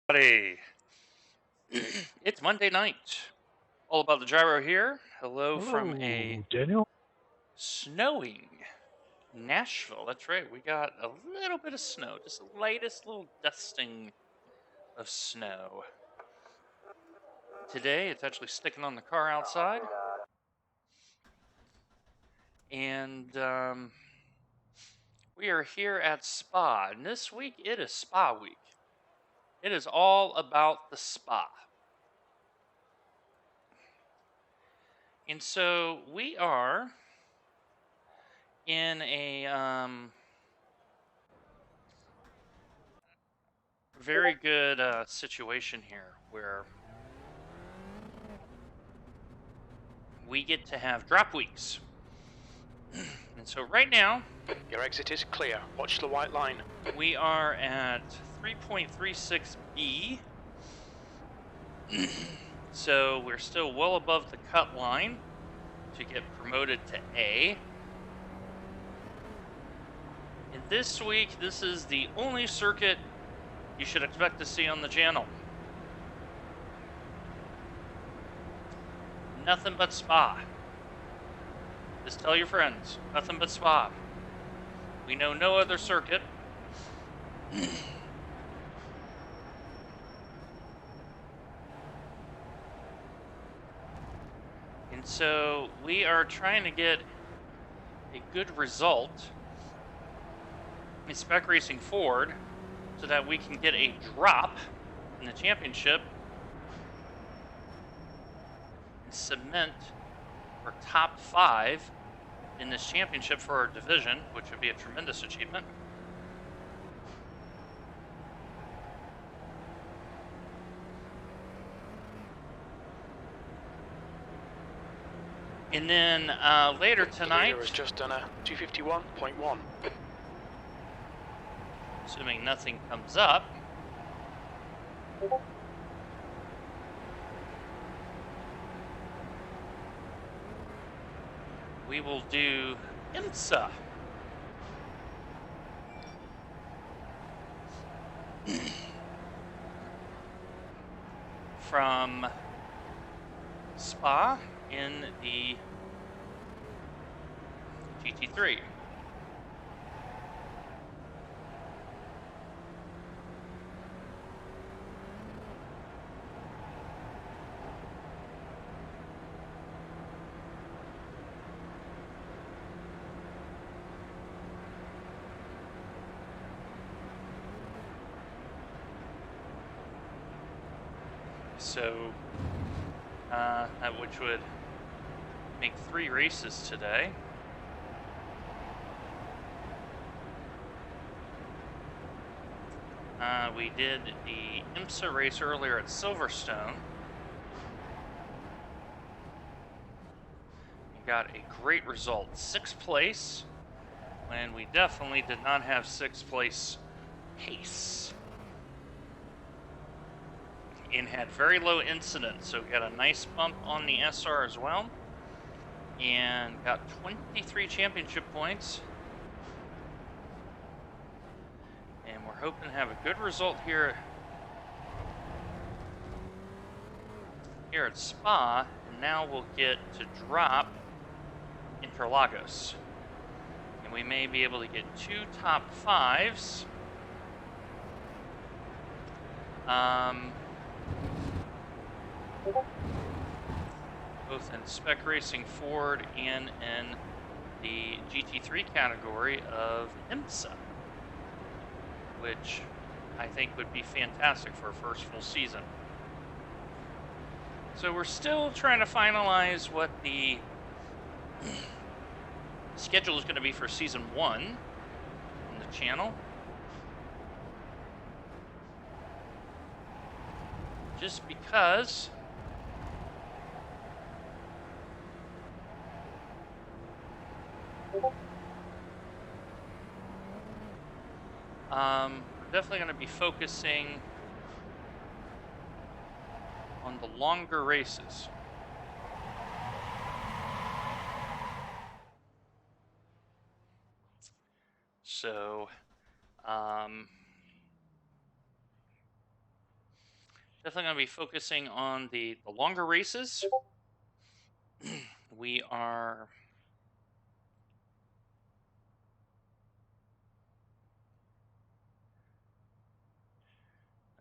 Buddy. It's Monday night. All about the gyro here. Hello from a Hello, Daniel. snowing Nashville. That's right. We got a little bit of snow, just the lightest little dusting of snow. Today, it's actually sticking on the car outside. And we are here at Spa. And this week, it is Spa Week. It is all about the spa. And so we are in a very good situation here where we get to have drop weeks. And so right now, Your exit is clear. Watch the white line. we are at 3.36B. So we're still well above the cut line to get promoted to A. And this week, this is the only circuit you should expect to see on the channel. Nothing but Spa. Just tell your friends, nothing but Spa. We know no other circuit. And so we are trying to get a good result in Spec Racing Ford so that we can get a drop in the championship and cement our top 5 in this championship for our division, which would be a tremendous achievement. And then later tonight, Has just done a 251.1. assuming nothing comes up, we will do IMSA. From Spa in the GT3. So, which would make 3 races today. We did the IMSA race earlier at Silverstone. We got a great result, 6th place, when we definitely did not have 6th place pace. And had very low incidents, so got a nice bump on the SR as well. And got 23 championship points. And we're hoping to have a good result here at Spa. And now we'll get to drop Interlagos. And we may be able to get 2 top 5s. Both in Spec Racing Ford and in the GT3 category of IMSA, which I think would be fantastic for a first full season. So we're still trying to finalize what the schedule is going to be for season 1 on the channel. Just because we're definitely going to be focusing on the longer races. So, definitely going to be focusing on the longer races. We are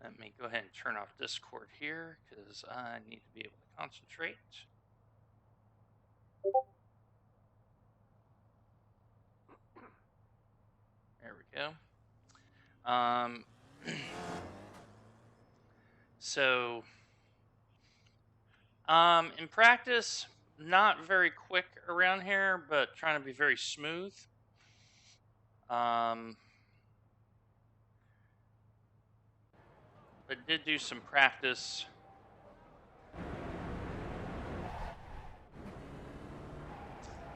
let me go ahead and turn off Discord here because I need to be able to concentrate. There we go. So, in practice, not very quick around here, but trying to be very smooth. But did do some practice.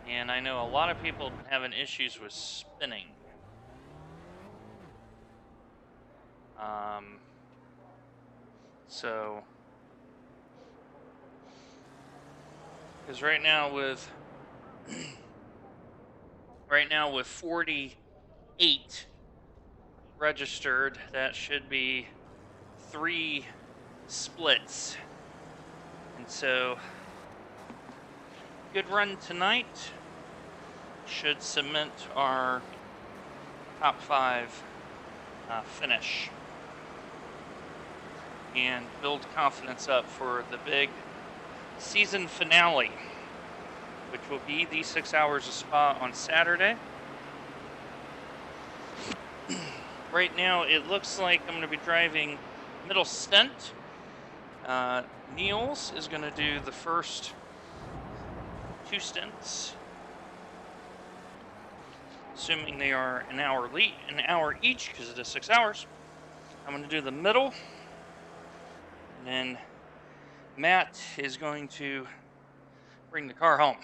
And I know a lot of people have been having issues with spinning. So, because right now with 48 registered, that should be 3 splits. And so, good run tonight should cement our top 5 finish and build confidence up for the big season finale, which will be the 6 hours of Spa on Saturday. Right now, it looks like I'm going to be driving middle stint. Niels is going to do the first 2 stints, assuming they are an hour each because it is 6 hours. I'm going to do the middle, and then Matt is going to bring the car home.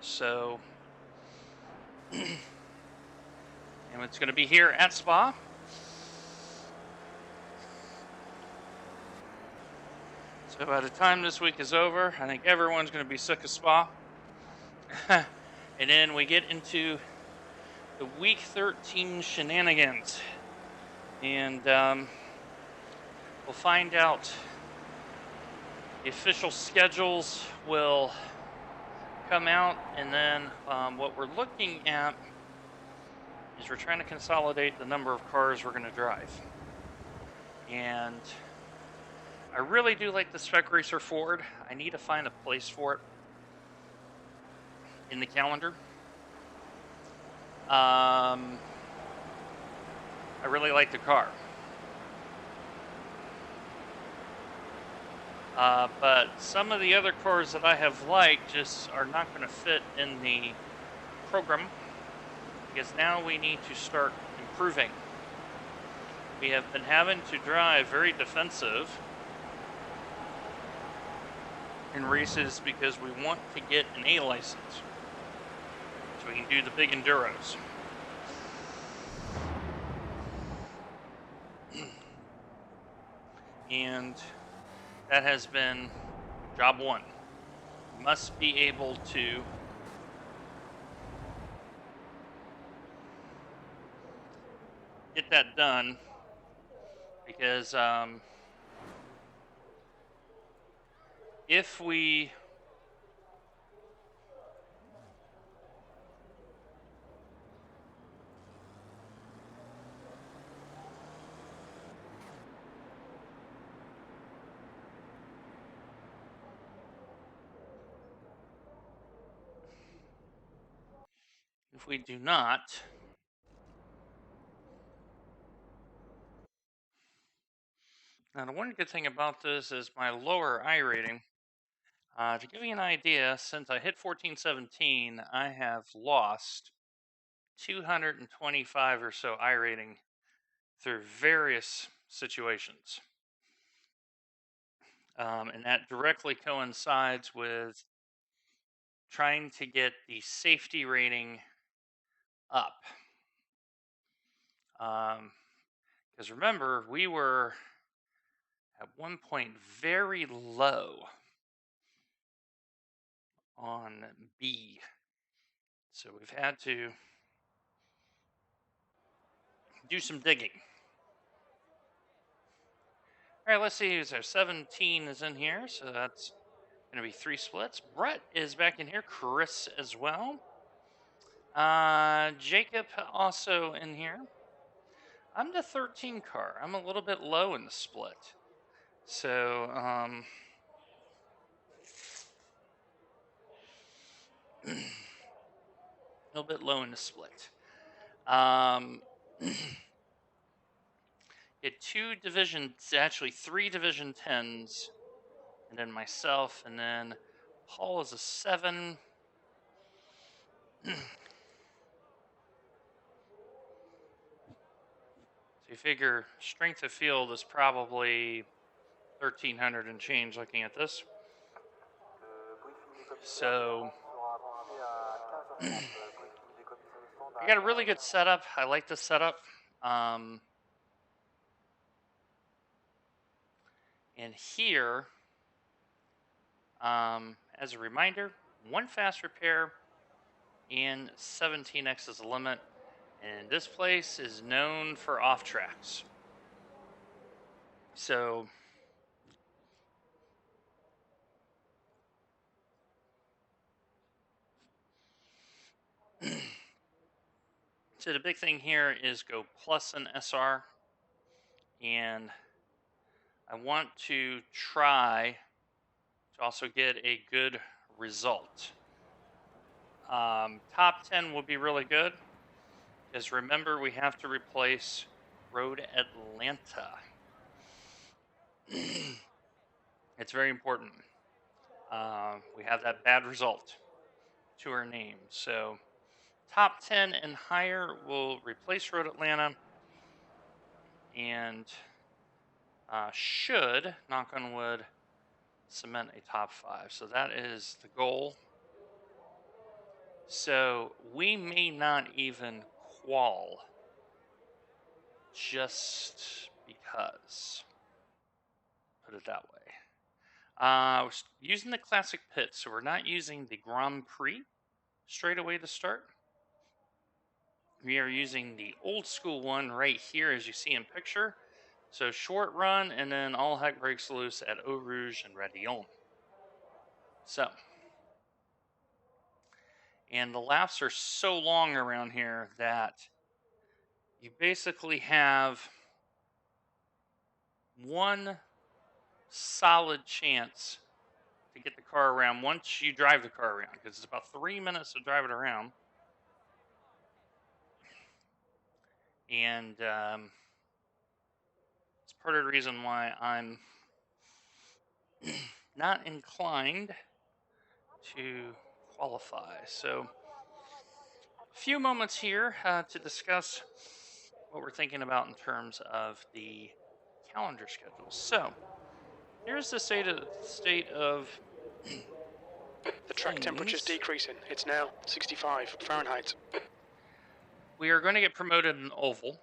So, and it's going to be here at Spa. So by the time this week is over, I think everyone's going to be sick of Spa. And then we get into the week 13 shenanigans. And we'll find out. The official schedules will come out, and then what we're looking at is we're trying to consolidate the number of cars we're going to drive. And I really do like the Spec Racer Ford. I need to find a place for it in the calendar. I really like the car. But some of the other cars that I have liked just are not going to fit in the program, because now we need to start improving. We have been having to drive very defensive in races because we want to get an A license so we can do the big enduros. And that has been job 1. We must be able to get that done, because if we do not, now the one good thing about this is my lower iRating. To give you an idea, since I hit 1417, I have lost 225 or so iRating through various situations. And that directly coincides with trying to get the safety rating up. Because remember, we were at one point very low on B. So we've had to do some digging. All right, let's see. So 17 is in here, so that's going to be 3 splits. Brett is back in here. Chris as well. Jacob also in here. I'm the 13 car. I'm a little bit low in the split. So, a little bit low in the split. Get 2 division, actually 3 division 10s, and then myself, and then Paul is a 7. So you figure strength of field is probably 1,300 and change looking at this. So I got a really good setup. I like this setup. And here, as a reminder, 1 fast repair and 17x is the limit. And this place is known for off tracks. So so the big thing here is go plus an SR, and I want to try to also get a good result. Top 10 will be really good, because remember, we have to replace Road Atlanta. It's very important. We have that bad result to our name. So top 10 and higher will replace Road Atlanta, and should, knock on wood, cement a top 5. So that is the goal. So we may not even qual just because. Put it that way. We're using the classic pit, so we're not using the Grand Prix straight away to start. We are using the old school one right here, as you see in picture. So short run, and then all heck breaks loose at Eau Rouge and Radillon. So, and the laps are so long around here that you basically have one solid chance to get the car around once you drive the car around, because it's about 3 minutes to drive it around. And it's part of the reason why I'm not inclined to qualify. So, a few moments here to discuss what we're thinking about in terms of the calendar schedule. So, here's the state of The track temperature's decreasing. It's now 65 Fahrenheit. We are going to get promoted in oval,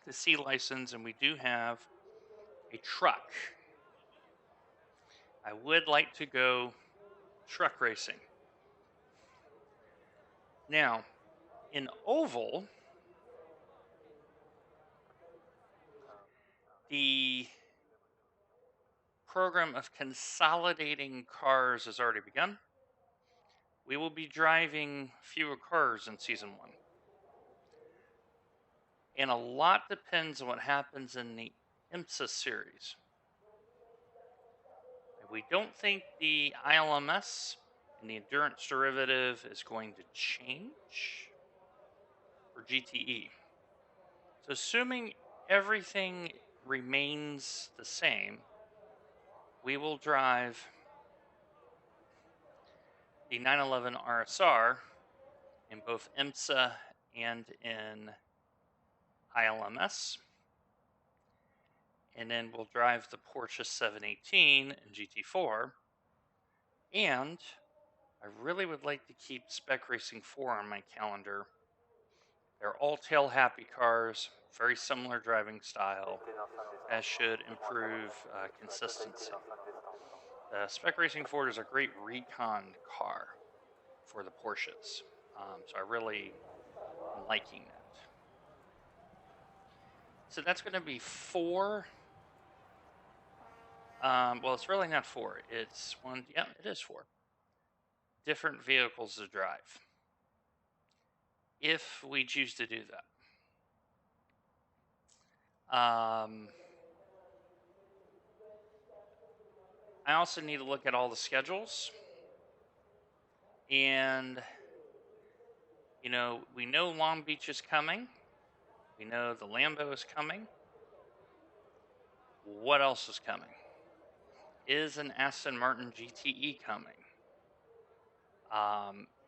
the C license, and we do have a truck. I would like to go truck racing. Now, in oval, the program of consolidating cars has already begun. We will be driving fewer cars in season 1. And a lot depends on what happens in the IMSA series. We don't think the ILMS and the endurance derivative is going to change for GTE. So assuming everything remains the same, we will drive the 911 RSR in both IMSA and in ILMS. And then we'll drive the Porsche 718 in GT4. And I really would like to keep Spec Racing 4 on my calendar. They're all tail happy cars, very similar driving style. That should improve consistency. The Spec Racing 4 is a great recon car for the Porsches. So I really am liking that. So that's going to be 4. Well, it's really not 4. It's 1. Yeah, it is 4 different vehicles to drive, if we choose to do that. I also need to look at all the schedules. And, we know Long Beach is coming. We know the Lambo is coming. What else is coming? Is an Aston Martin GTE coming?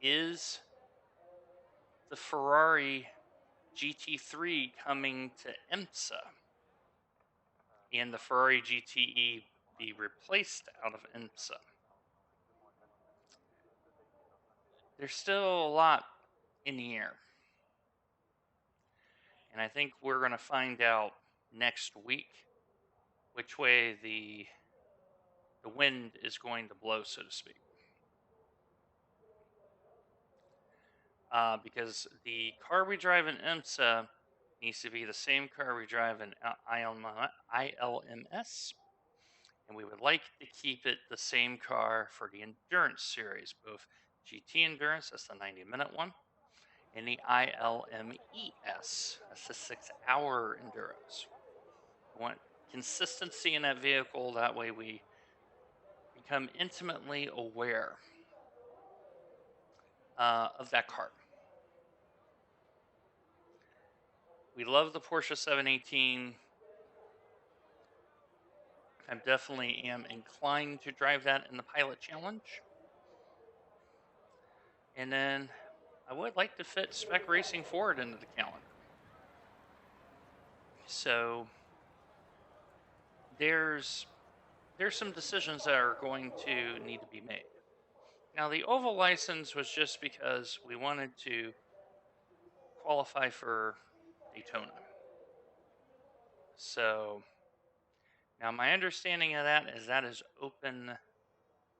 Is the Ferrari GT3 coming to IMSA? And the Ferrari GTE be replaced out of IMSA? There's still a lot in the air. And I think we're going to find out next week which way the wind is going to blow, so to speak. Because the car we drive in IMSA needs to be the same car we drive in ILMS, and we would like to keep it the same car for the Endurance Series, both GT Endurance, that's the 90-minute one, and the ILMES, that's the 6-hour Enduros. We want consistency in that vehicle, that way we become intimately aware of that car. We love the Porsche 718. I definitely am inclined to drive that in the Pilot Challenge. And then I would like to fit Spec Racing Forward into the calendar. So there's some decisions that are going to need to be made. Now, the oval license was just because we wanted to qualify for Daytona. So now my understanding of that is open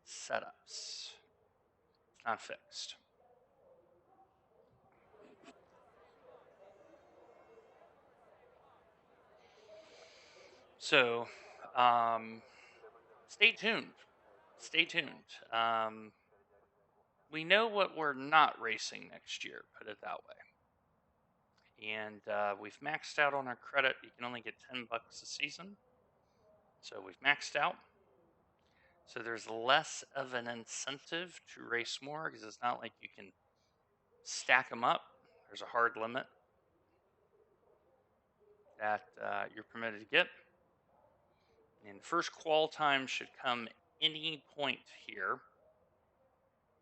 setups. It's not fixed. So stay tuned. Stay tuned. We know what we're not racing next year, put it that way. And we've maxed out on our credit. You can only get $10 a season. So we've maxed out. So there's less of an incentive to race more because it's not like you can stack them up. There's a hard limit that you're permitted to get. And first qual time should come any point here.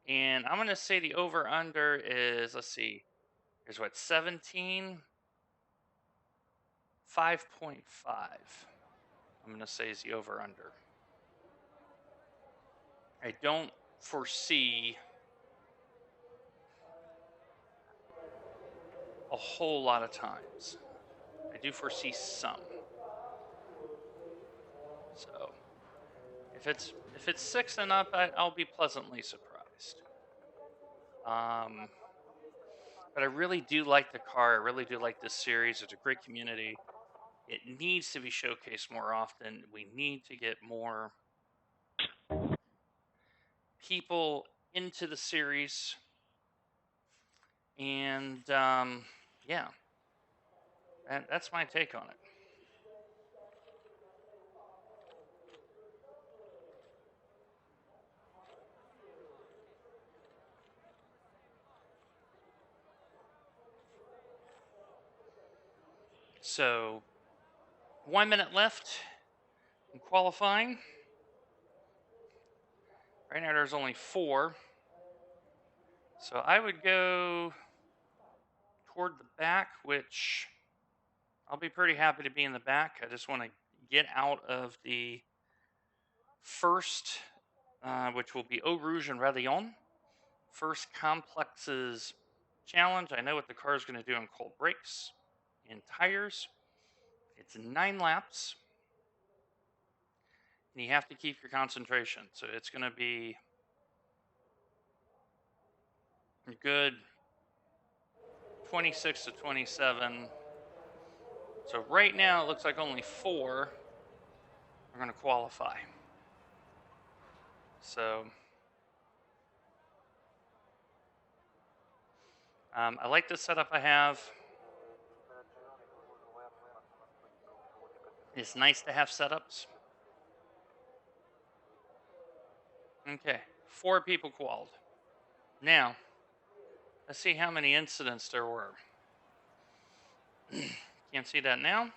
And I'm going to say the over-under is, let's see, there's what, 17? 5.5. I'm going to say is the over-under. I don't foresee a whole lot of times. I do foresee some. So if it's 6 and up, I'll be pleasantly surprised. But I really do like the car. I really do like this series. It's a great community. It needs to be showcased more often. We need to get more people into the series. And yeah, that's my take on it. So 1 minute left in qualifying. Right now there's only 4. So I would go toward the back, which I'll be pretty happy to be in the back. I just want to get out of the first, which will be Eau Rouge and Réveillon. First Complex's challenge. I know what the car is going to do on cold brakes and tires. It's 9 laps. And you have to keep your concentration. So it's going to be a good 26 to 27 So right now, it looks like only 4 are going to qualify. So I like the setup I have. It's nice to have setups. Okay, 4 people qualified. Now, let's see how many incidents there were. Can't see that now.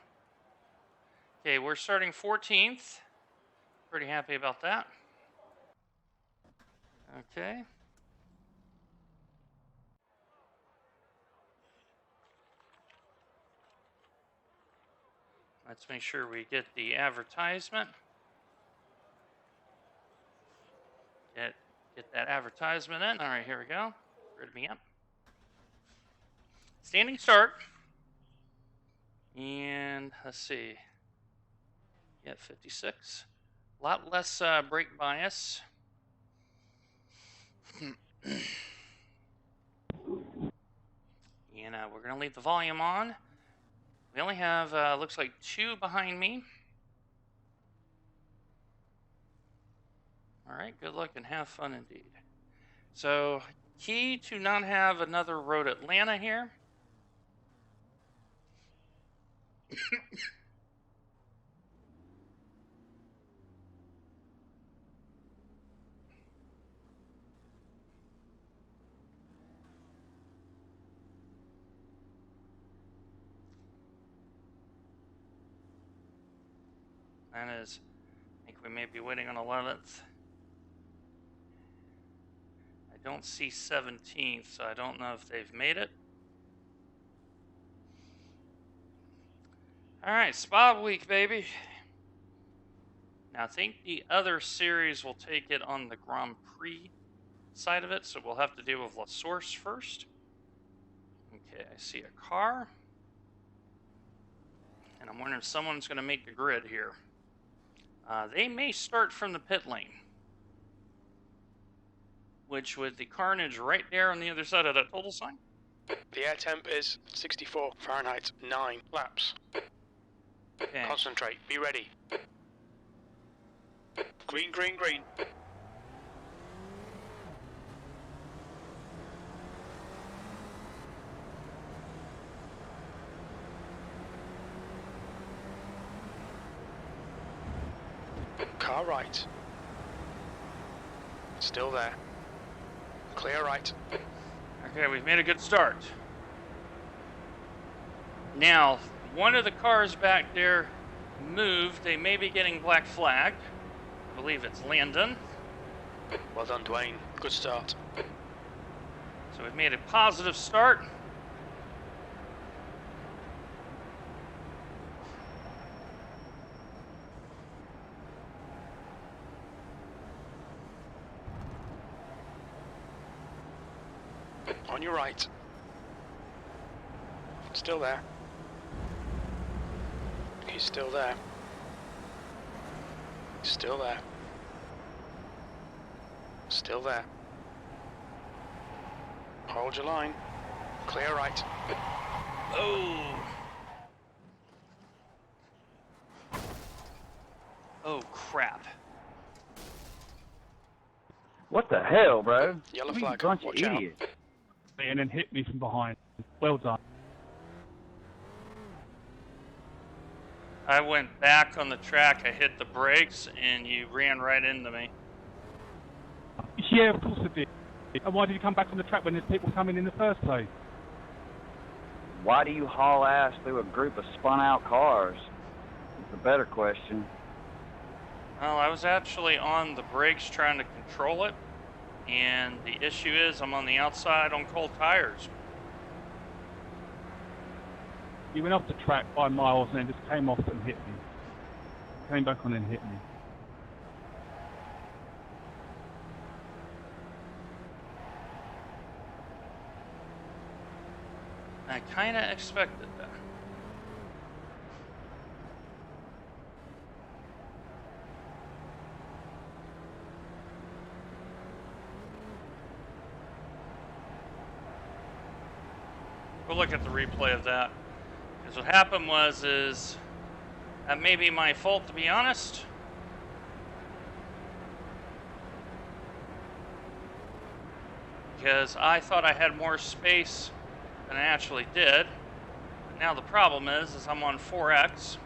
Okay, we're starting 14th. Pretty happy about that. Okay. Let's make sure we get the advertisement. Get that advertisement in. All right, here we go. Grid me up. Standing start. And let's see. Yeah, 56. A lot less brake bias. And we're going to leave the volume on. We only have, looks like 2 behind me. All right, good luck and have fun indeed. So, key to not have another Road Atlanta here. That is, I think we may be waiting on 11th. I don't see 17th, so I don't know if they've made it. All right, Spa week, baby. Now, I think the other series will take it on the Grand Prix side of it, so we'll have to deal with La Source first. Okay, I see a car. And I'm wondering if someone's going to make the grid here. They may start from the pit lane. Which, with the carnage right there on the other side of that total sign. The air temp is 64 Fahrenheit, 9 laps. Okay. Concentrate, be ready. Green, green, green. Car right. Still there. Clear right. Okay, we've made a good start. Now, one of the cars back there moved. They may be getting black flagged. I believe it's Landon. Well done, Dwayne. Good start. So we've made a positive start. On your right. Still there. He's still there. Still there. Still there. Hold your line. Clear right. Oh. Oh, crap. What the hell, bro? Yellow You flag. bunch Watch of out. idiots. And then hit me from behind. Well done. I went back on the track, I hit the brakes, and you ran right into me. Yeah, of course I did. And why did you come back on the track when there's people coming in the first place? Why do you haul ass through a group of spun out cars? It's a better question. Well, I was actually on the brakes trying to control it, and the issue is I'm on the outside on cold tires. You went off the track 5 miles and then just came off and hit me. Came back on and hit me. I kind of expected that. We'll look at the replay of that. Because what happened is that may be my fault, to be honest. Because I thought I had more space than I actually did. But now the problem is I'm on 4X.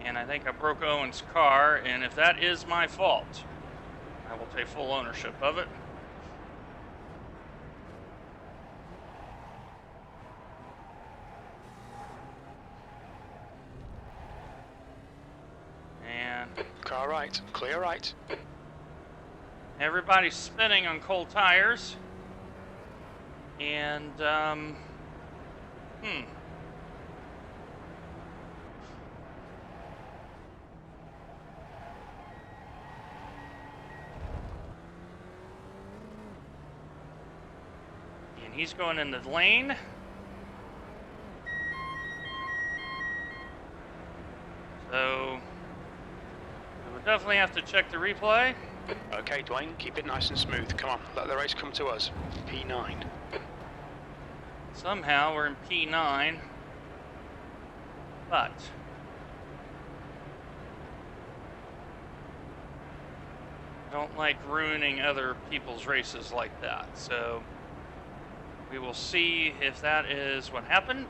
And I think I broke Owen's car, and if that is my fault, I will take full ownership of it. And car right, clear right. Everybody's spinning on cold tires. And, And he's going in the lane. So, we will definitely have to check the replay. Okay, Dwayne, keep it nice and smooth. Come on, let the race come to us. P9. Somehow we're in P9, but I don't like ruining other people's races like that. So we will see if that is what happened.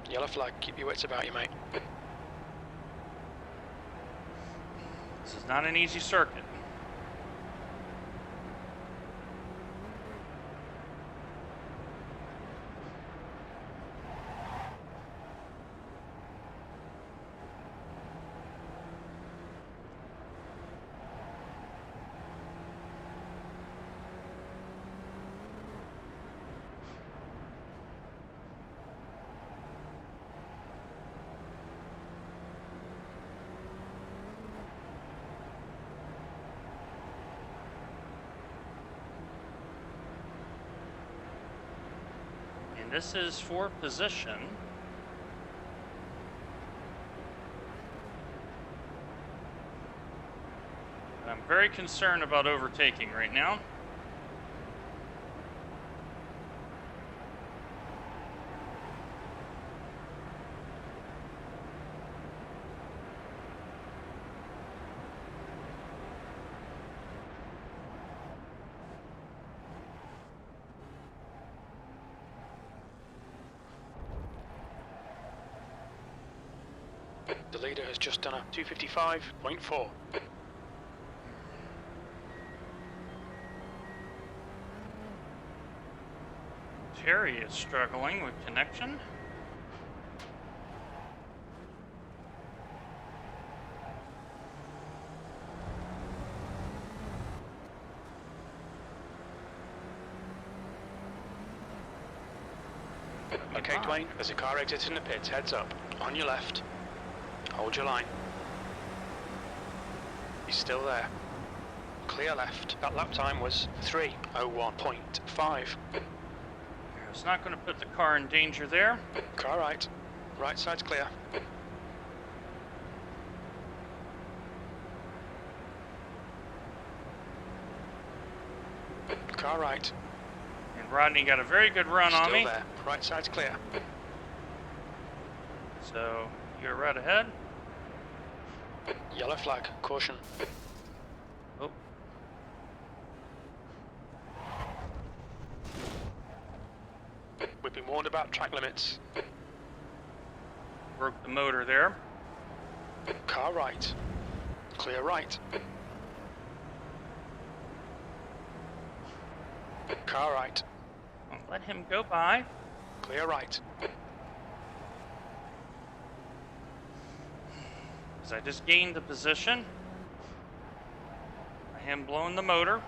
Yellow flag, keep your wits about you, mate. This is not an easy circuit. This is for position. And I'm very concerned about overtaking right now. The leader has just done a 255.4. Terry is struggling with connection. Okay, Dwayne, there's a car exiting the pits. Heads up. On your left. Hold your line. He's still there. Clear left. That lap time was 3:01.5. It's not going to put the car in danger there. Car right. Right side's clear. Car right. And Rodney got a very good run on me. Still there. Right side's clear. So you're right ahead. Yellow flag. Caution. Oh. We've been warned about track limits. Broke the motor there. Car right. Clear right. Car right. I'll let him go by. Clear right. As I just gained the position. I am blowing the motor.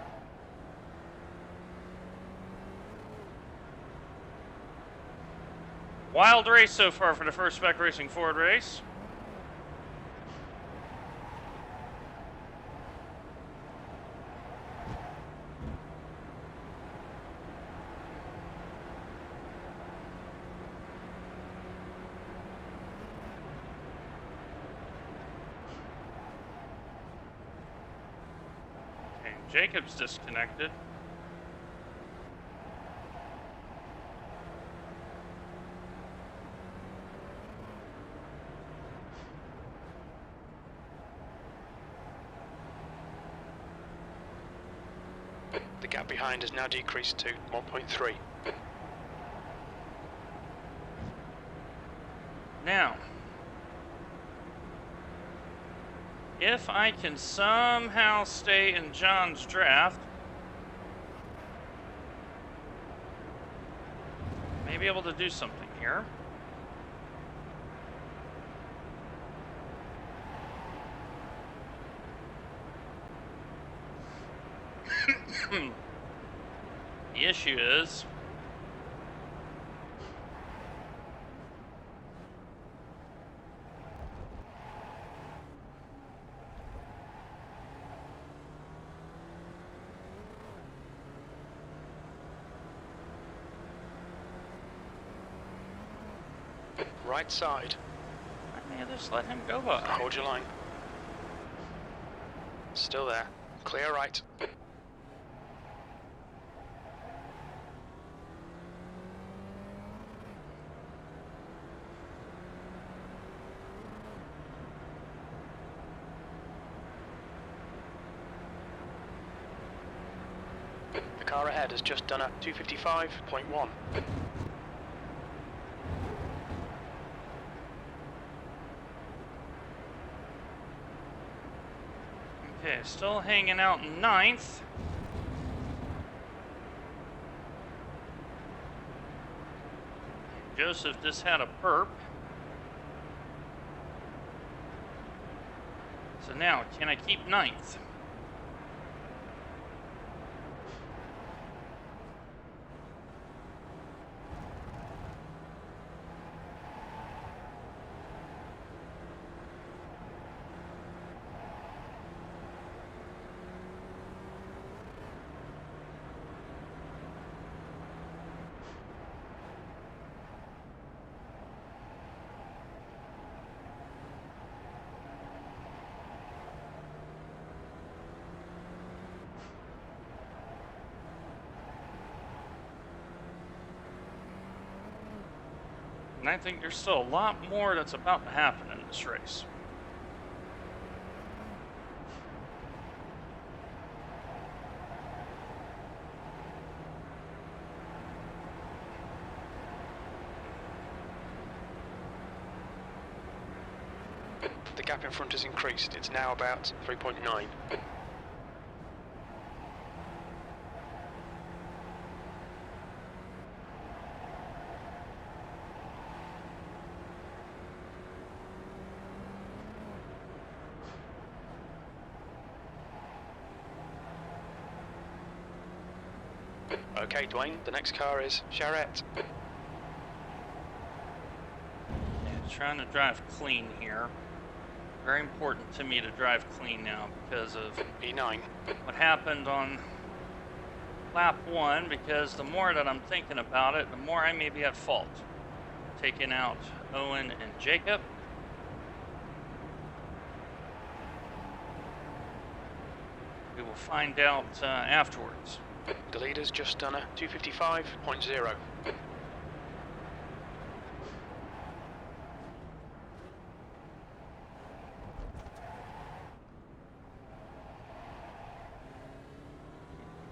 Wild race so far for the first Spec Racing Ford race. Okay, Jacob's disconnected. The gap behind has now decreased to 1.3. Now, if I can somehow stay in John's draft, I may be able to do something here. The issue is Right side. I may just let him go by. Hold your line. Still there. Clear right. The car ahead has just done a 255.1. Okay, still hanging out in ninth. Joseph just had a burp. So now, can I keep ninth? And I think there's still a lot more that's about to happen in this race. The gap in front has increased. It's now about 3.9. Okay, Dwayne, the next car is Charette. Trying to drive clean here. Very important to me to drive clean now because of E9. what happened on lap 1, because the more that I'm thinking about it, the more I may be at fault. Taking out Owen and Jacob. We will find out afterwards. The leader's just done a 255.0.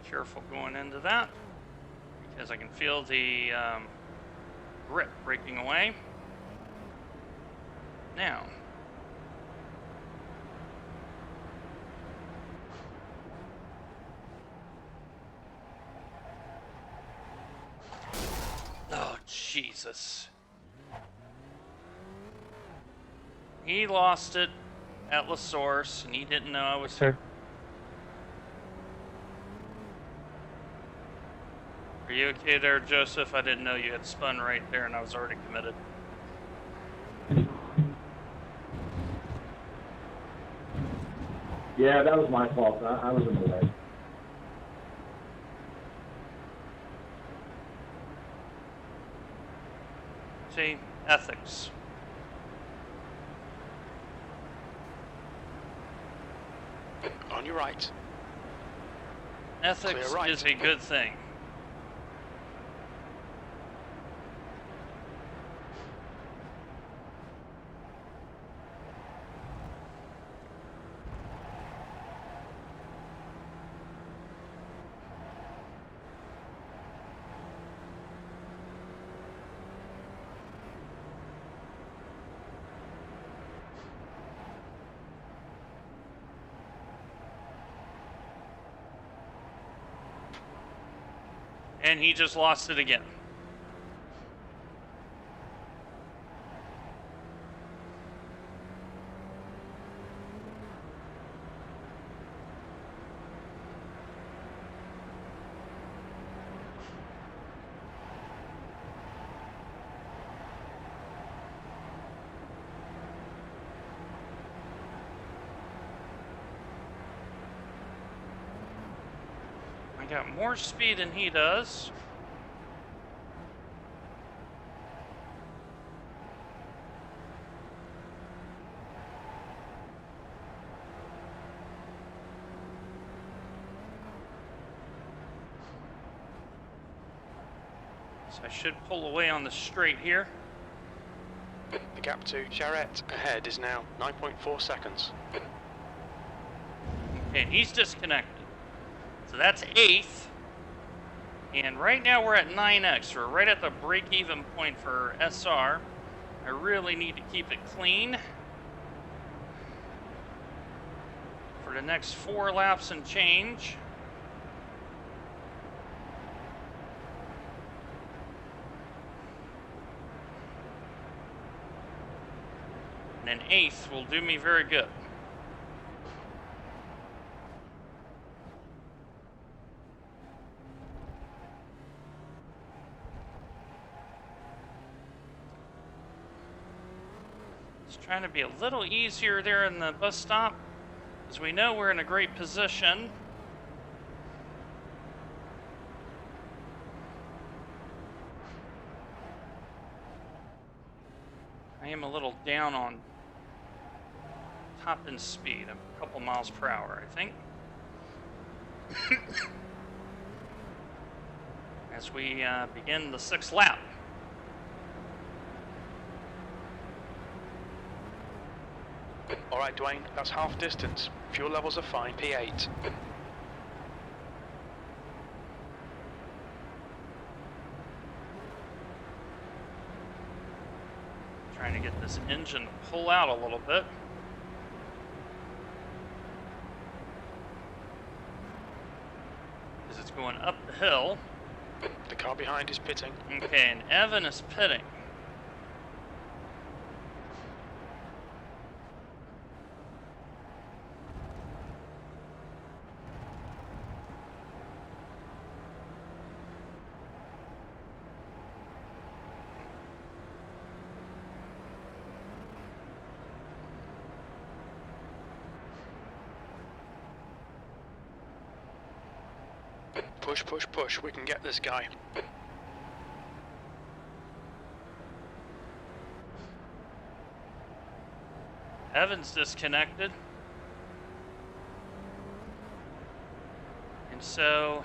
Careful going into that, because I can feel the grip breaking away. Now, Jesus. He lost it at La Source, and he didn't know I was here. Are you okay there, Joseph? I didn't know you had spun right there, and I was already committed. Yeah, that was my fault. I was in the way. See, ethics. On your right. Ethics Clear right. is a good thing. And he just lost it again. I got more speed than he does. So I should pull away on the straight here. The gap to Jarrett ahead is now 9.4 seconds. Okay, and he's disconnected. So that's 8th. And right now we're at 9x. We're right at the break-even point for SR. I really need to keep it clean for the next 4 laps and change. And an 8th will do me very good. Trying to be a little easier there in the bus stop, as we know we're in a great position. I am a little down on top end speed, a couple miles per hour, I think. As we begin the 6th lap. All right, Dwayne, that's half distance. Fuel levels are fine. P8. Trying to get this engine to pull out a little bit. Because it's going up the hill. The car behind is pitting. Okay, and Evan is pitting. Push, push, push. We can get this guy. Evan's disconnected. And so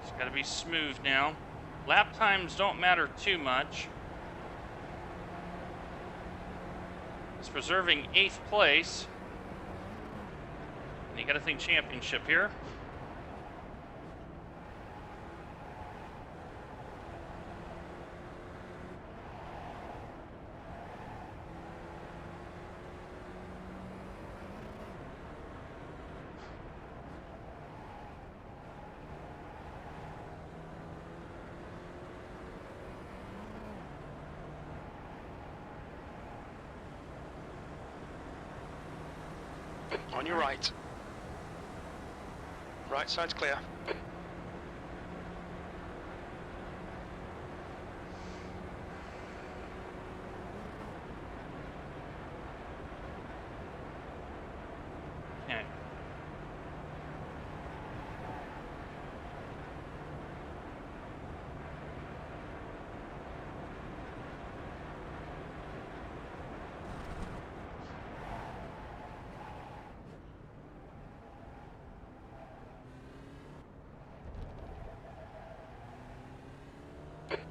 it's got to be smooth now. Lap times don't matter too much. It's preserving 8th place. And you got to think championship here. On your right. Right side's clear. Okay.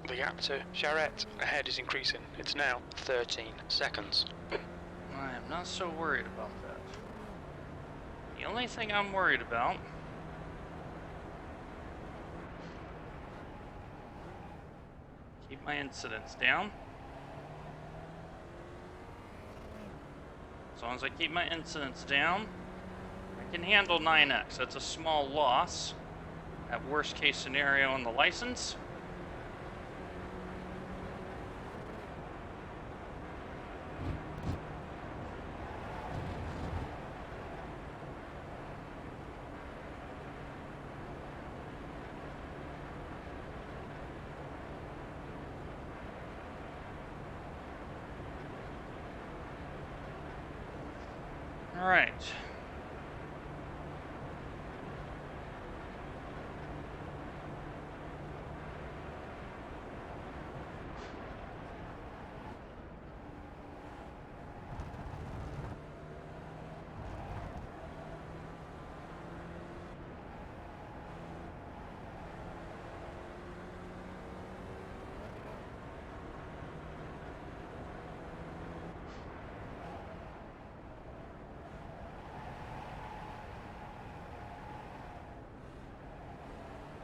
The gap to Charette ahead is increasing. It's now 13 seconds. I am not so worried about that. The only thing I'm worried about keep my incidents down. As long as I keep my incidents down, I can handle 9x. That's a small loss at worst case scenario on the license. All right.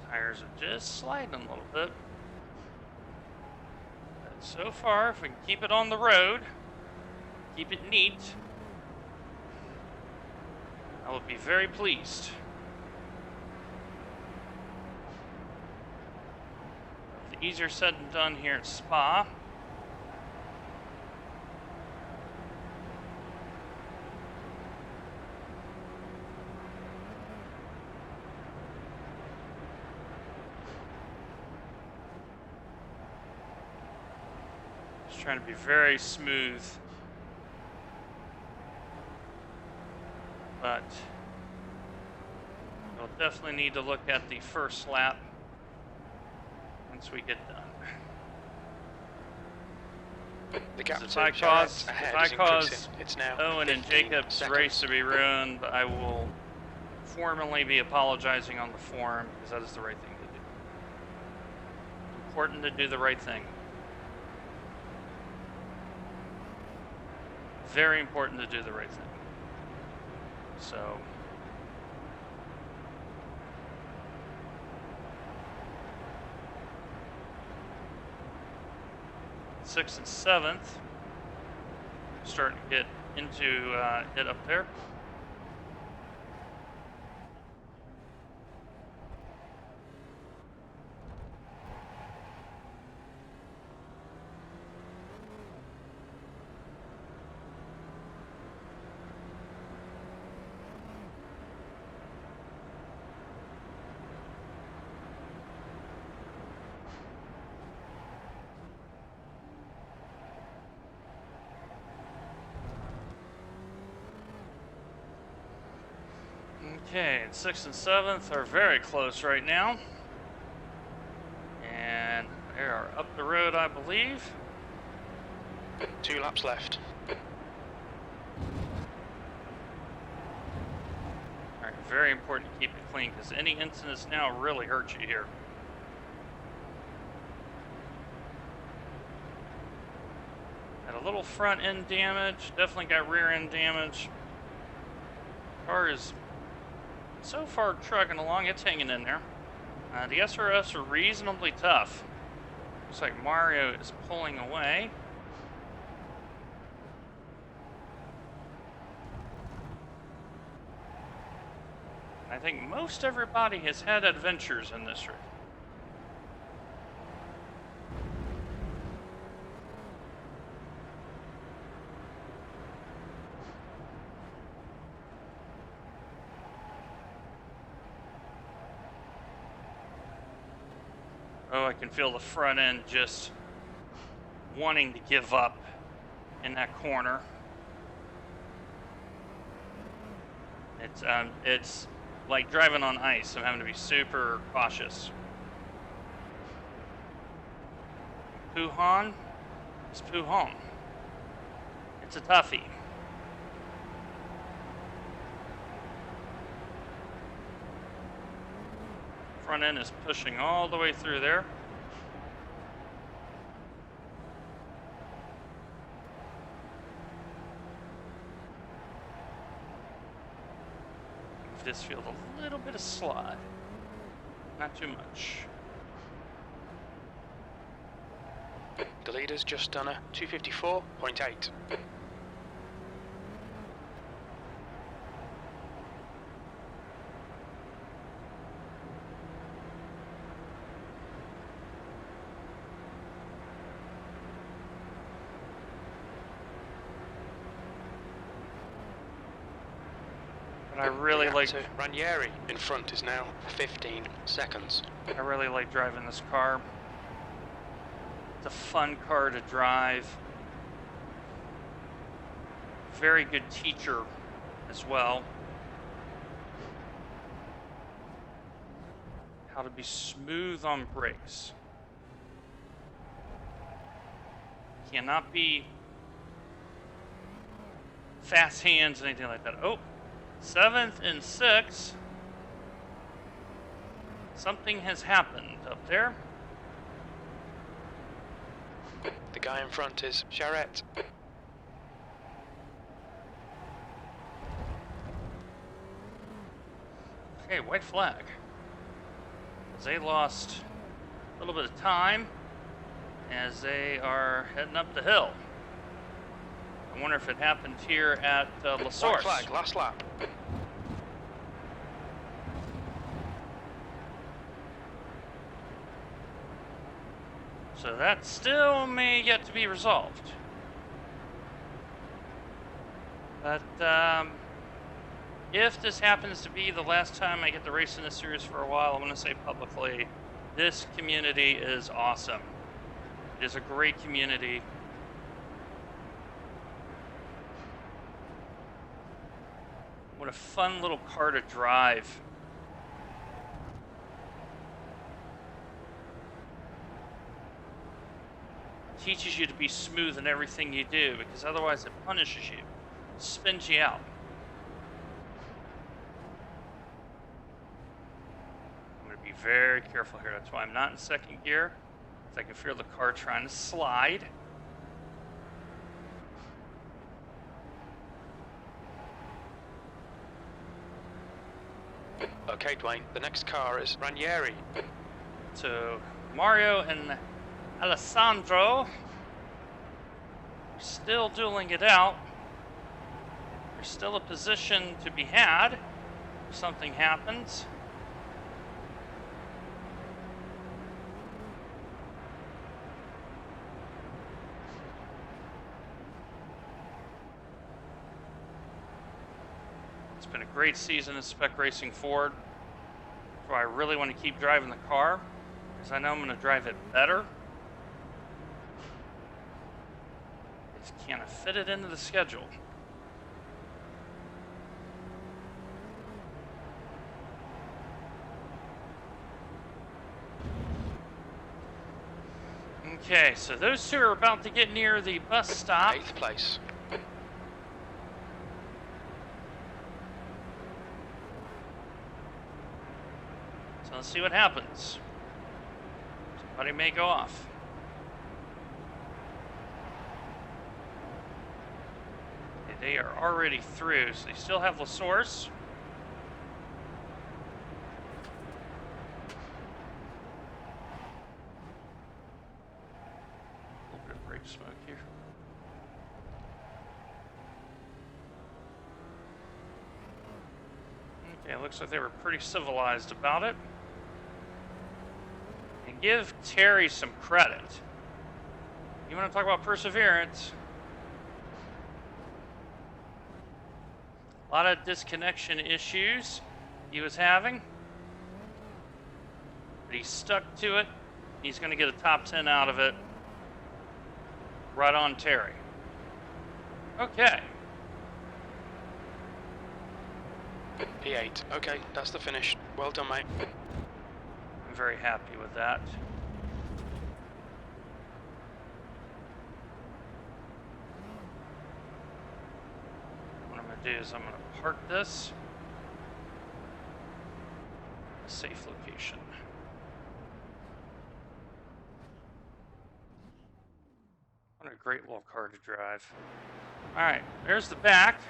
Tires are just sliding a little bit. But so far, if we can keep it on the road, keep it neat, I will be very pleased. It's easier said than done here at Spa. Trying to be very smooth, but we'll definitely need to look at the first lap once we get done. The gap If to I Charette ahead is increasing. cause It's now Owen and 15 Jacob's seconds. race to be ruined, I will formally be apologizing on the forum because that is the right thing to do. Important to do the right thing. Very important to do the right thing. So, sixth and seventh, starting to get into it up there. Okay, sixth and seventh are very close right now. And they are up the road, I believe. 2 laps left. Alright, very important to keep it clean because any incidents now really hurt you here. Had a little front end damage, definitely got rear end damage. Car is so far trucking along, it's hanging in there. The SRFs are reasonably tough. Looks like Mario is pulling away. I think most everybody has had adventures in this race. Oh, I can feel the front end just wanting to give up in that corner. It's like driving on ice. I'm having to be super cautious. Puhan is Puhan. It's a toughie. Front end is pushing all the way through there. This feels a little bit of slide. Not too much. The leader's just done a 254.8. But I really like Ranieri in front is now 15 seconds. I really like driving this car. It's a fun car to drive. Very good teacher as well. How to be smooth on brakes. Cannot be fast hands, anything like that. Oh, 7th and 6th. Something has happened up there. The guy in front is Charette. Okay, white flag. They lost a little bit of time as they are heading up the hill. I wonder if it happened here at La White Source. flag, last lap. So that still may yet to be resolved. But if this happens to be the last time I get to race in this series for a while, I'm going to say publicly, this community is awesome. It is a great community. What a fun little car to drive. Teaches you to be smooth in everything you do, because otherwise it punishes you, spins you out. I'm going to be very careful here. That's why I'm not in second gear, because I can feel the car trying to slide. Okay, Dwayne, the next car is Ranieri. So Mario and Alessandro are still dueling it out. There's still a position to be had if something happens. It's been a great season of Spec Racing Ford. So I really want to keep driving the car because I know I'm going to drive it better. Just can't fit it into the schedule. Okay, so those two are about to get near the bus stop. 8th place. So let's see what happens. Somebody may go off. Okay, they are already through, so they still have La Source. A little bit of brake smoke here. Okay, looks like they were pretty civilized about it. And give Terry some credit. You want to talk about perseverance? A lot of disconnection issues he was having, but he stuck to it He's going to get a top 10 out of it. Right on Terry. Okay. P8. Okay, that's the finish. Well done, mate. I'm very happy with that. What I'm going to do is I'm going to park this. A safe location. What a great little car to drive. All right, there's the back.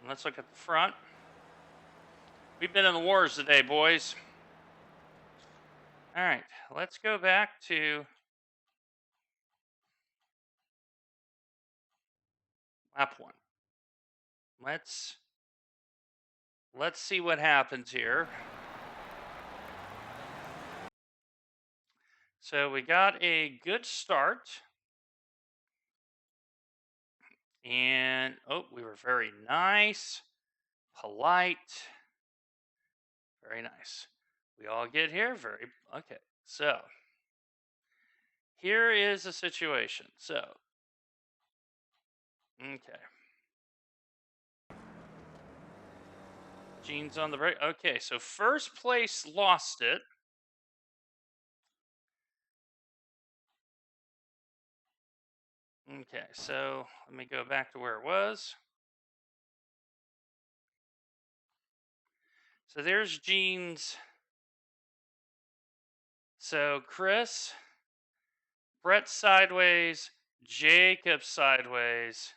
Let's look at the front. We've been in the wars today, boys. All right, let's go back to lap 1. Let's see what happens here. So we got a good start. And, we were very nice, polite, very nice. We all get here, okay. So, here is the situation. So, okay. Gene's on the break. Okay, so first place lost it. Okay, so let me go back to where it was. So there's Gene's. So Chris, Brett sideways, Jacob sideways,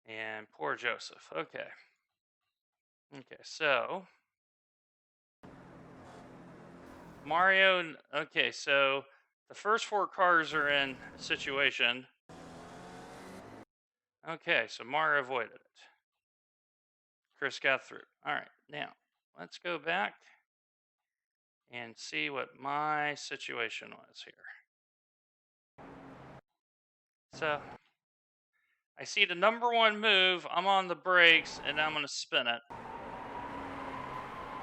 and poor Joseph. Okay. Okay, so Mario, okay, so the first 4 cars are in a situation. Okay, so Mario avoided it. Chris got through. All right, now let's go back and see what my situation was here. So I see the number 1 move. I'm on the brakes and I'm going to spin it. So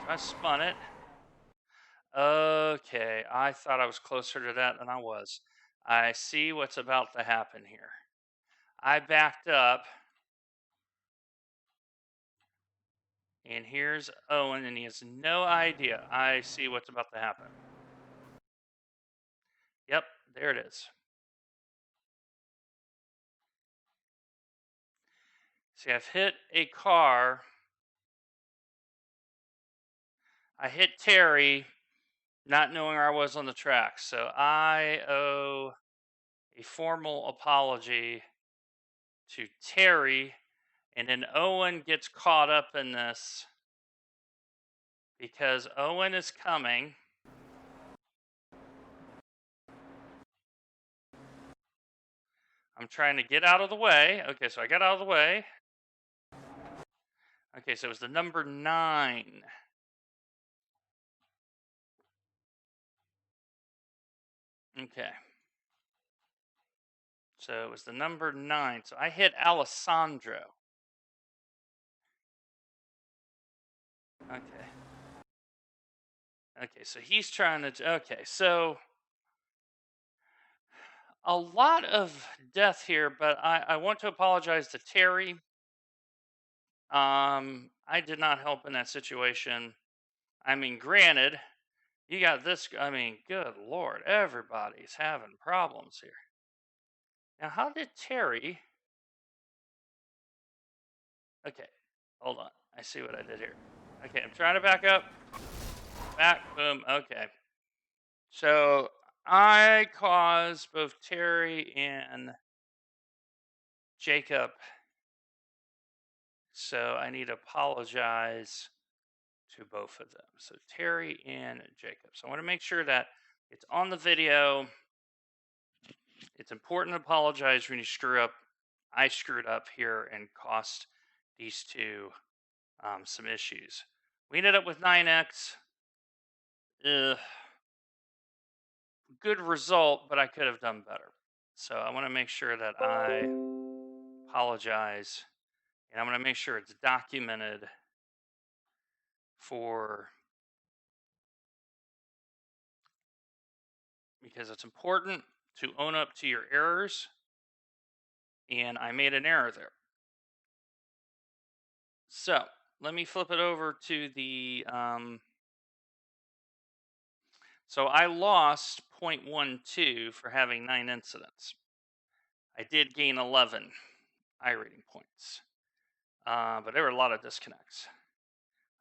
I spun it. Okay, I thought I was closer to that than I was. I see what's about to happen here. I backed up. And here's Owen, and he has no idea. I see what's about to happen. Yep, there it is. See, I've hit a car. I hit Terry, not knowing where I was on the track. So I owe a formal apology to Terry. And then Owen gets caught up in this because Owen is coming. I'm trying to get out of the way. Okay, so I got out of the way. Okay, so it was the number 9. Okay. So it was the number 9. So I hit Alessandro. Okay. Okay, so he's trying to. Okay, so a lot of death here, but I want to apologize to Terry. I did not help in that situation. I mean, granted, you got this. I mean, good Lord, everybody's having problems here. Now, how did Terry. Okay, hold on. I see what I did here. Okay, I'm trying to back up. Back, boom, okay. So I caused both Terry and Jacob. So I need to apologize to both of them. So Terry and Jacob. So I want to make sure that it's on the video. It's important to apologize when you screw up. I screwed up here and cost these two some issues. We ended up with 9x. Good result, but I could have done better. So I want to make sure that I apologize, and I'm going to make sure it's documented because it's important to own up to your errors, and I made an error there. So let me flip it over to the. So I lost 0.12 for having 9 incidents. I did gain 11 iRating points, but there were a lot of disconnects.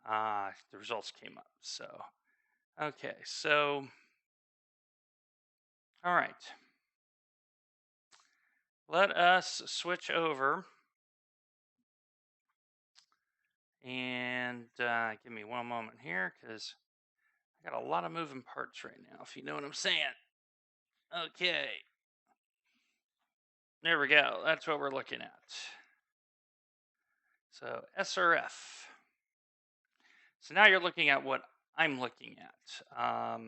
The results came up. So, okay, so, all right. Let us switch over and give me one moment here because I got a lot of moving parts right now, if you know what I'm saying. Okay. There we go. That's what we're looking at. So, SRF. So now you're looking at what I'm looking at.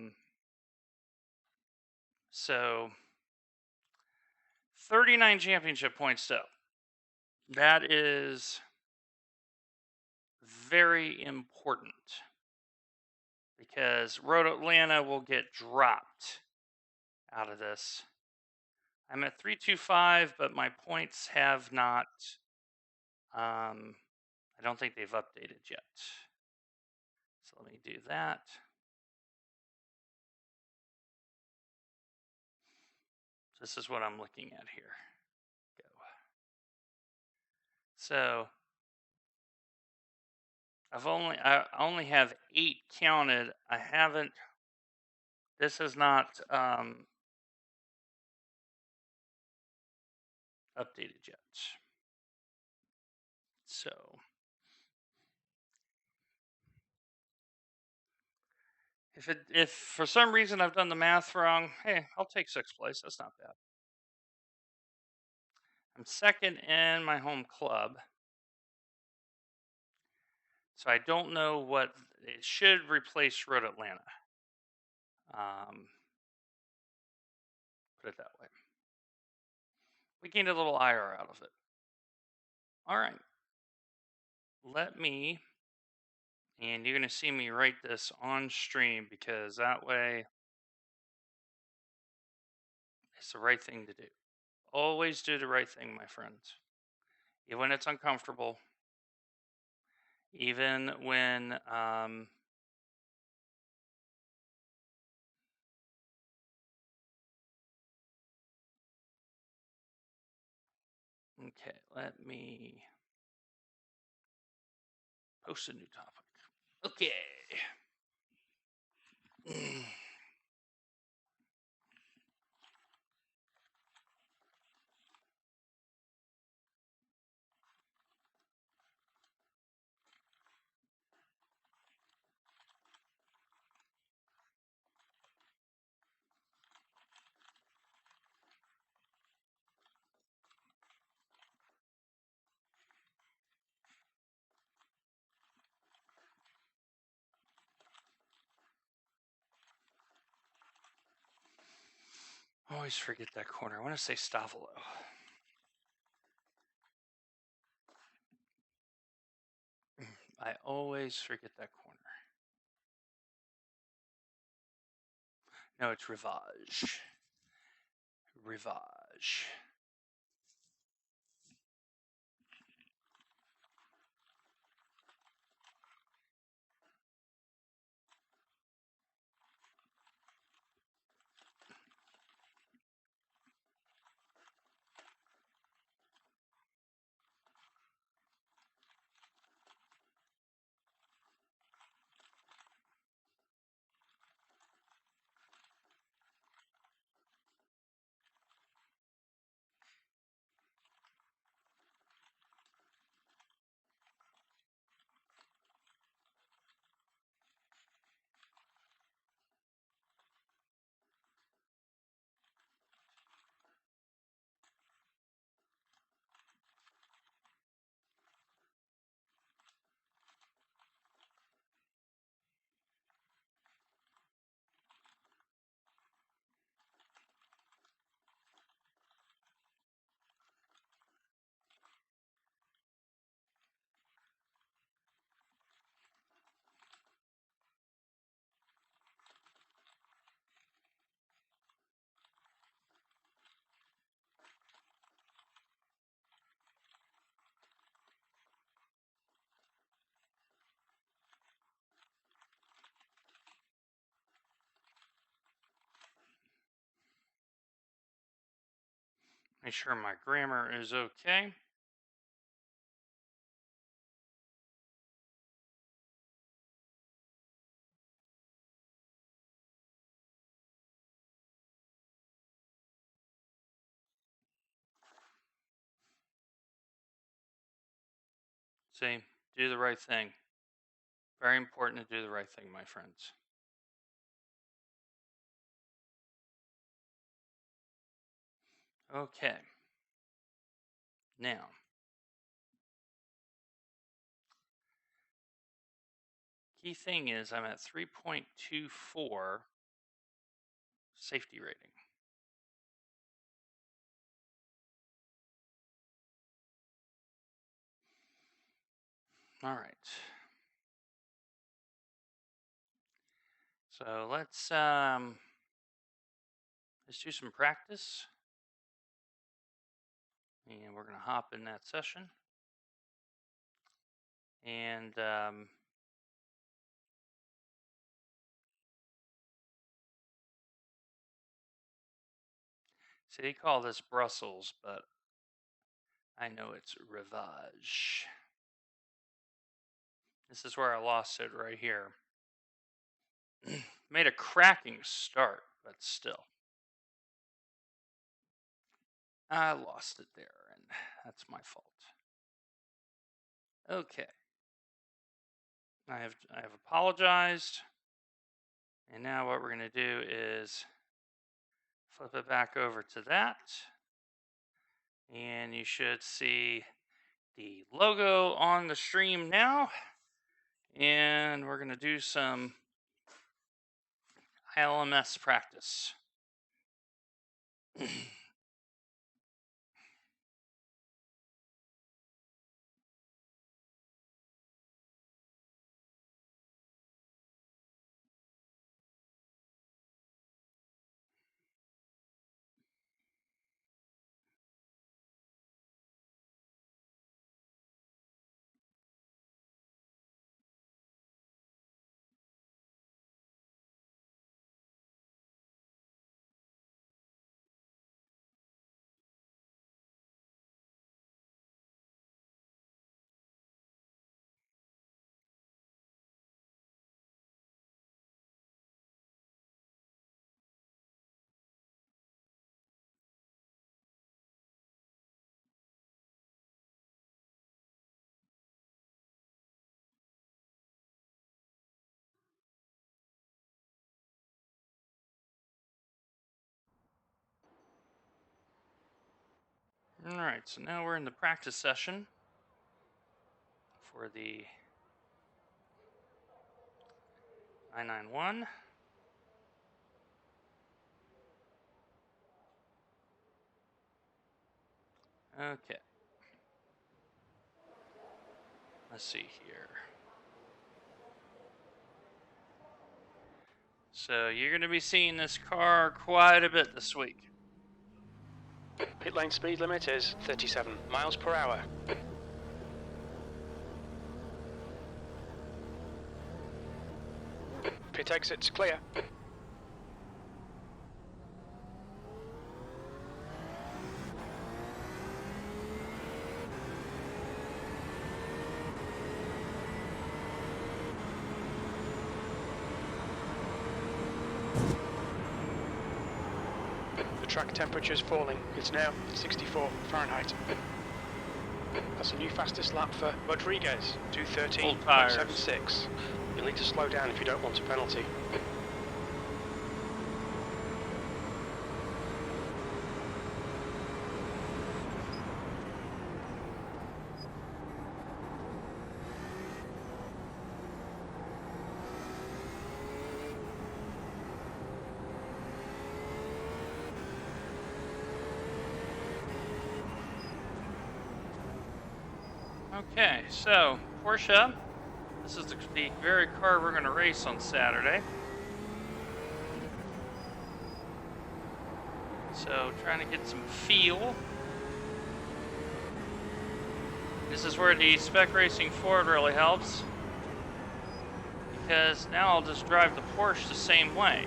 So 39 championship points though. That is very important because Road Atlanta will get dropped out of this. I'm at 325, but my points have not. I don't think they've updated yet. So let me do that. This is what I'm looking at here. Go. So I only have 8 counted. I haven't. This is not updated yet. So if for some reason I've done the math wrong, hey, I'll take 6th place. That's not bad. I'm 2nd in my home club. So I don't know what it should replace Road Atlanta. Put it that way. We gained a little IR out of it. All right. Let me, and you're going to see me write this on stream because that way it's the right thing to do. Always do the right thing, my friends. Even when it's uncomfortable. Even when okay, let me post a new topic. Okay. Always forget that corner. I want to say Stavolo. I always forget that corner. No, it's Rivage. Rivage. Make sure my grammar is okay. See, do the right thing. Very important to do the right thing, my friends. Okay. Now, key thing is I'm at 3.24 safety rating. All right. So let's do some practice. And we're going to hop in that session. And so they call this Brussels, but I know it's Rivage. This is where I lost it right here. Made a cracking start, but still. I lost it there, and that's my fault. Okay. I have apologized. And now what we're going to do is flip it back over to that. And you should see the logo on the stream now. And we're going to do some ILMS practice. All right, so now we're in the practice session for the 991. Okay. Let's see here. So you're going to be seeing this car quite a bit this week. Pit lane speed limit is 37 miles per hour. Pit exit's clear. The track temperature's falling. It's now 64 Fahrenheit. That's a new fastest lap for Rodriguez, 2:13.76. You'll need to slow down if you don't want a penalty. Okay, so Porsche, this is the very car we're going to race on Saturday. So trying to get some feel. This is where the Spec Racing Ford really helps, because now I'll just drive the Porsche the same way.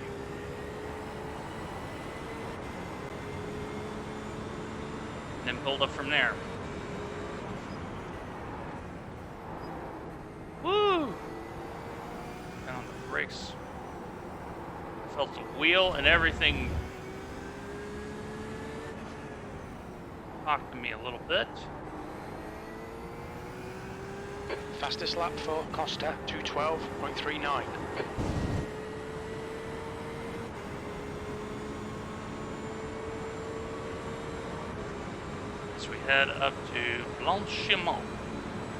then build up from there. Woo! Down the brakes. Felt the wheel and everything talked to me a little bit. Fastest lap for Costa, 2:12.39. So we head up to Blanchimont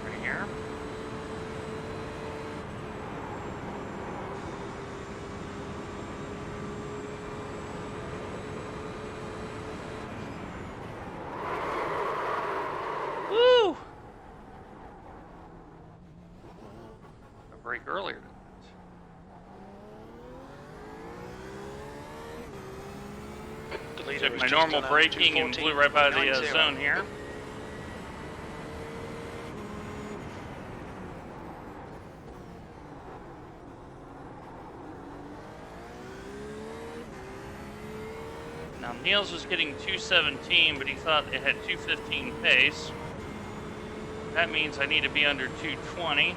right here. Woo! A break earlier than that. Took my normal braking and blew right by the zone here. Now Niels was getting 217, but he thought it had 215 pace. That means I need to be under 220.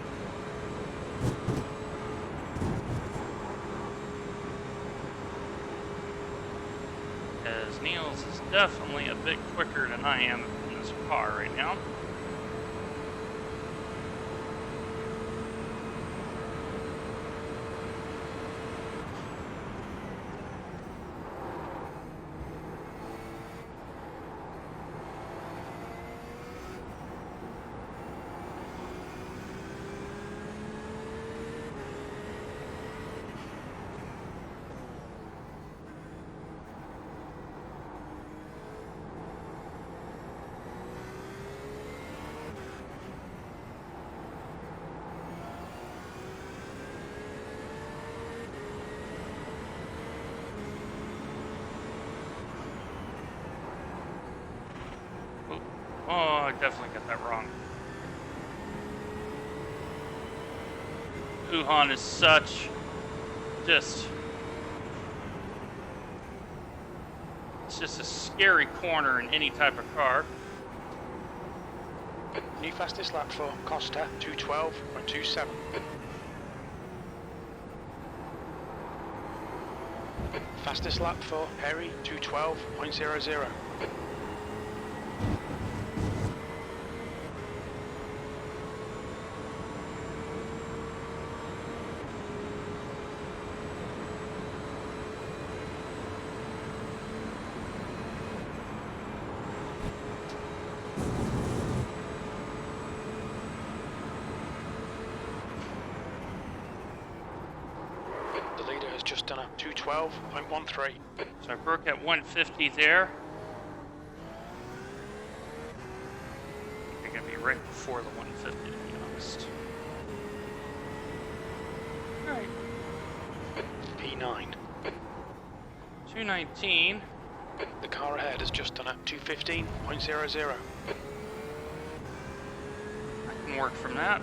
As Niels is definitely a bit quicker than I am in this car right now. Oh, I definitely got that wrong. Wuhan is such it's just a scary corner in any type of car. New fastest lap for Costa, 2:12.27. Fastest lap for Perry, 2:12.00. Just done a 2:12.13. So I broke at 150 there. I think I'd be right before the 150 to be honest. Alright. P9. 219. The car ahead has just done a 2:15.00. I can work from that.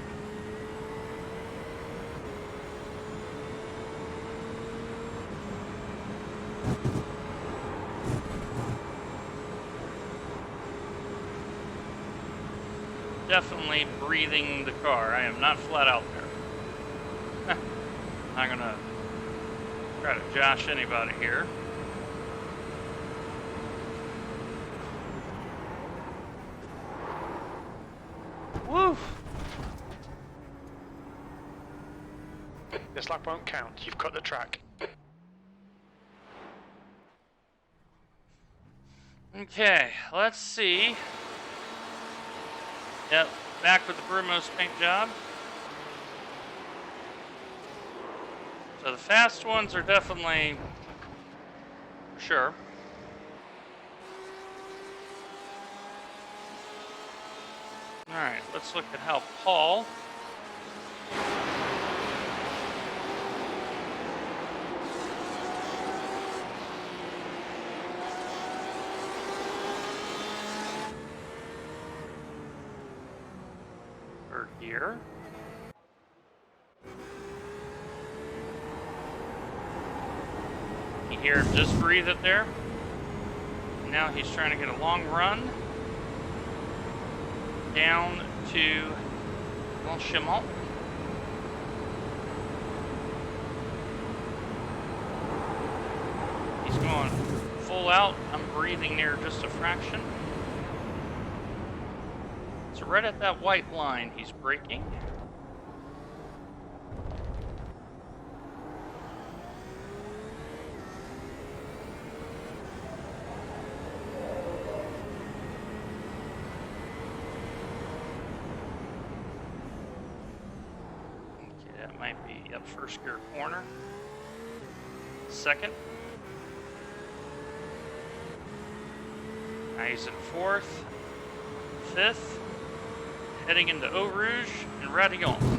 Definitely breathing the car. I am not flat out there. Not gonna try to josh anybody here. Woof! This lap won't count. You've cut the track. Okay, let's see. Yep, back with the Brumos paint job. So the fast ones are definitely for sure. Alright, let's look at how Paul here. You hear him just breathe it there. Now he's trying to get a long run. down to Blanchimont. He's going full out. I'm breathing there just a fraction. So right at that white line, he's braking. Okay, that might be up first gear corner. Second. Now he's in fourth, fifth, heading into Eau Rouge and Radillon.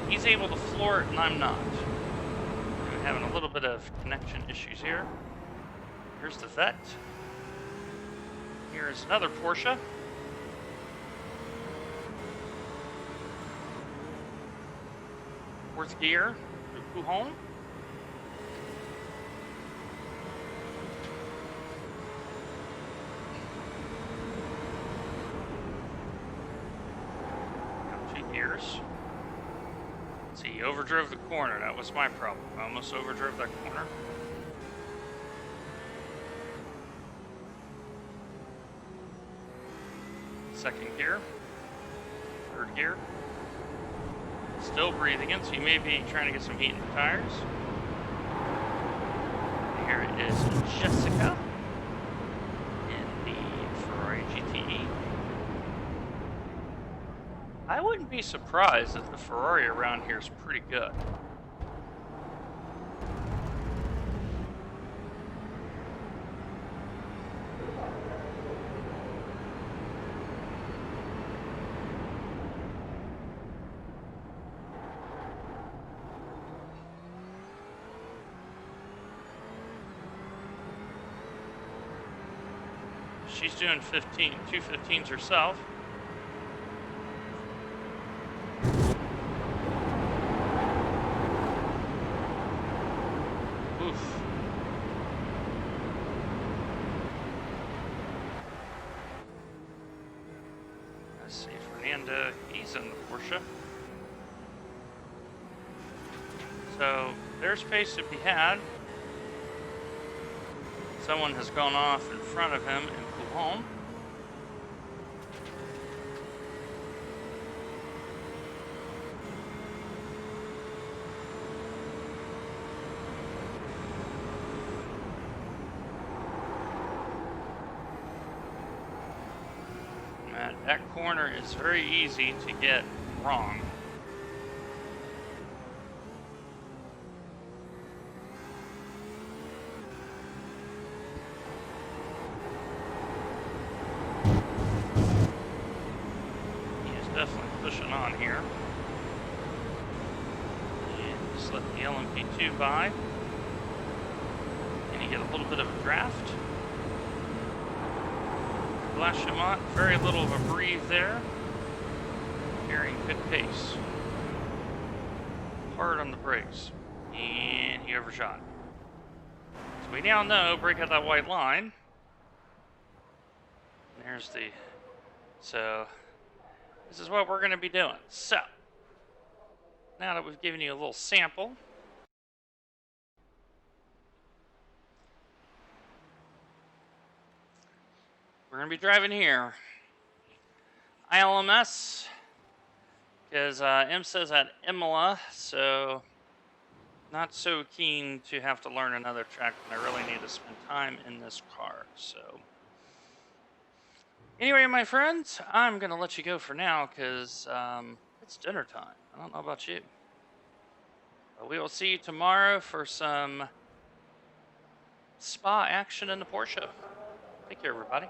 He's able to floor it and I'm not. We're having a little bit of connection issues here. Here's the vet. Here's another Porsche. Fourth gear, Pujon. Years. See, he overdrove the corner. That was my problem. I almost overdrove that corner. Second gear. Third gear. Still breathing in, so you may be trying to get some heat in the tires. Here is Jessica in the Ferrari GTE. I wouldn't be surprised if the Ferrari around here is pretty good. She's doing 215s herself. He's in the Porsche. So there's pace to be had. Someone has gone off in front of him in Pujon. That corner is very easy to get wrong. He is definitely pushing on here. And just let the LMP2 by. And you get a little bit of a draft. Blanchimont, very little of a breathe there. Carrying good pace. Hard on the brakes. And he overshot. So we now know, break out that white line. And there's the... So, this is what we're going to be doing. So, now that we've given you a little sample, we're going to be driving here. ILMS, because IMSA's at Imola, so not so keen to have to learn another track when I really need to spend time in this car. So, anyway, my friends, I'm going to let you go for now because it's dinner time. I don't know about you. But we will see you tomorrow for some spa action in the Porsche. Take care, everybody.